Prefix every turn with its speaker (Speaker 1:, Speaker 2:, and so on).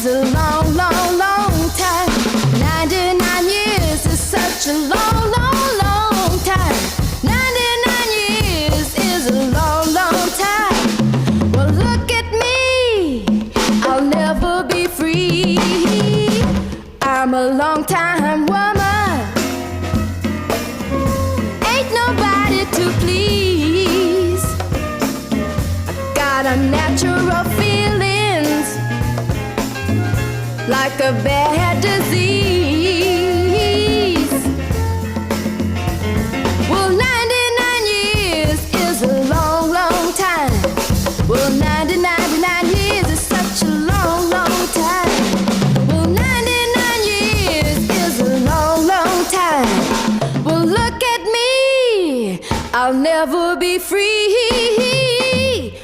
Speaker 1: is a long, long, long time. 99 years is such a long, long, long time. 99 years is a long, long time. Well, look at me, I'll never be free. I'm a long time woman. Ain't nobody to please. I got unnatural feelings like a bad disease. Well, 99 years is a long, long time. Well, 99